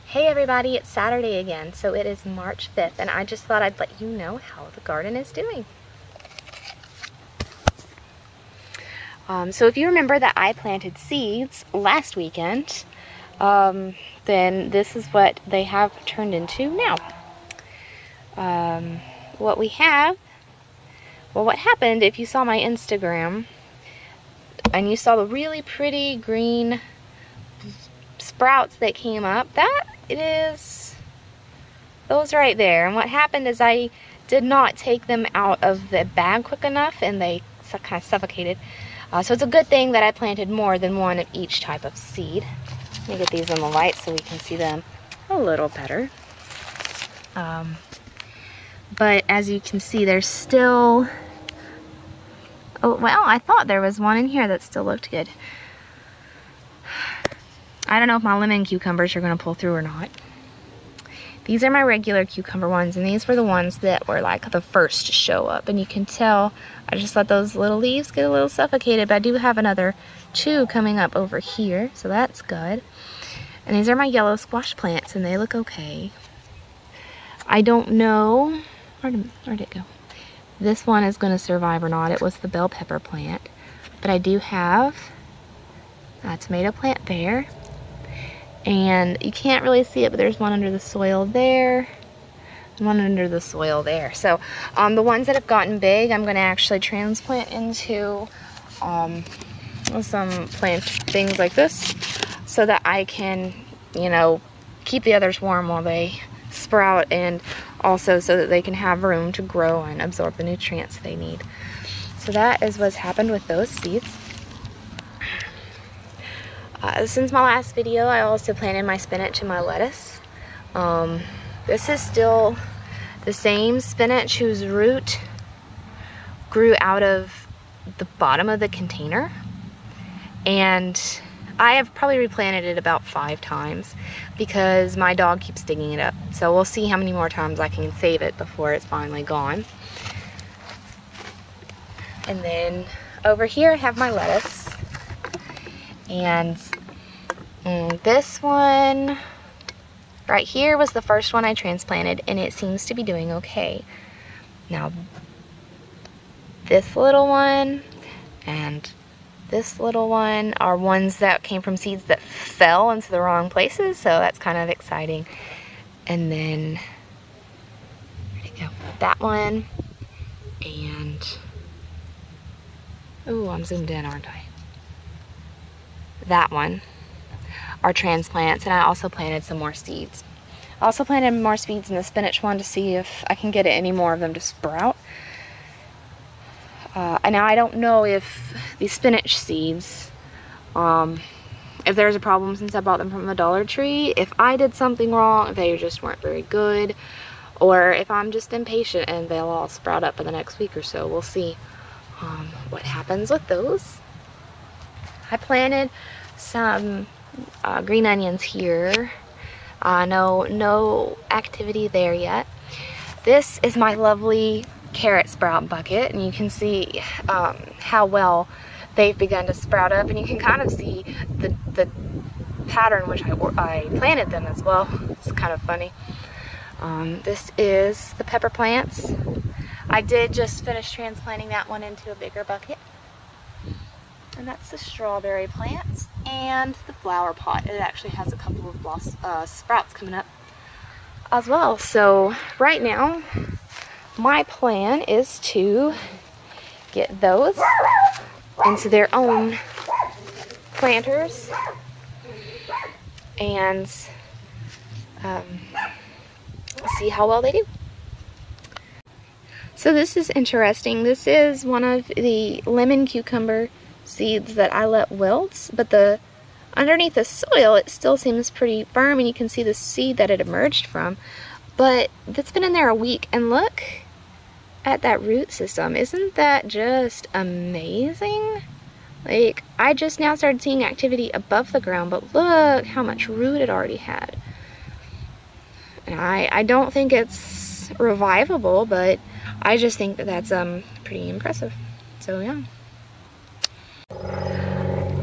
Hey everybody, it's Saturday again, so it is March 5th, and I just thought I'd let you know how the garden is doing. So if you remember that I planted seeds last weekend, then this is what they have turned into now. What happened, if you saw my Instagram, and you saw the really pretty green sprouts that came up, that it is those right there. And what happened is I did not take them out of the bag quick enough, and they kind of suffocated. So it's a good thing that I planted more than one of each type of seed. Let me get these in the light so we can see them a little better. But as you can see, there's still, oh well, I thought there was one in here that still looked good. I don't know if my lemon cucumbers are going to pull through or not. These are my regular cucumber ones, and these were the ones that were like the first to show up. And you can tell I just let those little leaves get a little suffocated, but I do have another 2 coming up over here, so that's good. And these are my yellow squash plants, and they look okay. I don't know, where'd it go? This one is going to survive or not. It was the bell pepper plant, but I do have a tomato plant there. And you can't really see it, but there's one under the soil there, and one under the soil there. So the ones that have gotten big, I'm going to actually transplant into some plant things like this, so that I can, you know, keep the others warm while they sprout, and also so that they can have room to grow and absorb the nutrients they need. So that is what's happened with those seeds. Since my last video, I also planted my spinach and my lettuce. This is still the same spinach whose root grew out of the bottom of the container. And I have probably replanted it about 5 times because my dog keeps digging it up. So we'll see how many more times I can save it before it's finally gone. And then over here I have my lettuce. And this one right here was the first one I transplanted, and it seems to be doing okay. Now this little one and this little one are ones that came from seeds that fell into the wrong places, so that's kind of exciting. And then where'd it go? That one, and oh, I'm zoomed in, aren't I? That one are transplants, and I also planted some more seeds. I also planted more seeds in the spinach one to see if I can get any more of them to sprout. And now I don't know if these spinach seeds, if there's a problem since I bought them from the Dollar Tree, if I did something wrong, if they just weren't very good, or if I'm just impatient and they'll all sprout up in the next week or so. We'll see what happens with those. I planted some green onions here. No activity there yet. This is my lovely carrot sprout bucket, and you can see how well they've begun to sprout up, and you can kind of see the pattern which I planted them as well. It's kind of funny. This is the pepper plants. I did just finish transplanting that one into a bigger bucket. And that's the strawberry plants and the flower pot. It actually has a couple of sprouts coming up as well. So right now, my plan is to get those into their own planters and see how well they do. So this is interesting. This is one of the lemon cucumber seeds that I let wilt, but underneath the soil it still seems pretty firm, and you can see the seed that it emerged from. But it's been in there a week, and look at that root system. Isn't that just amazing? Like, I just now started seeing activity above the ground, but look how much root it already had. And I don't think it's revivable, but I just think that that's pretty impressive. So yeah.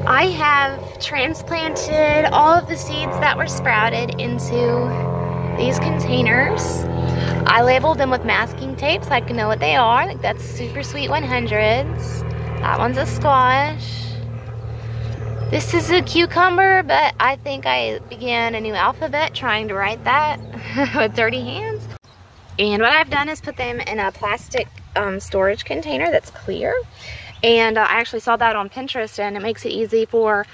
I have transplanted all of the seeds that were sprouted into these containers. I labeled them with masking tape so I can know what they are. Like that's Super Sweet 100s. That one's a squash. This is a cucumber, but I think I began a new alphabet trying to write that with dirty hands. And what I've done is put them in a plastic storage container that's clear. And I actually saw that on Pinterest, and it makes it easy for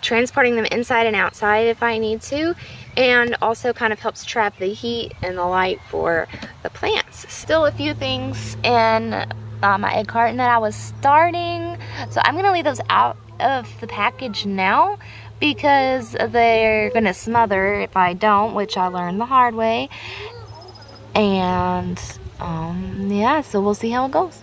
transporting them inside and outside if I need to, and also kind of helps trap the heat and the light for the plants. Still a few things in my egg carton that I was starting, so I'm gonna leave those out of the package now because they're gonna smother if I don't, which I learned the hard way. And yeah, so we'll see how it goes.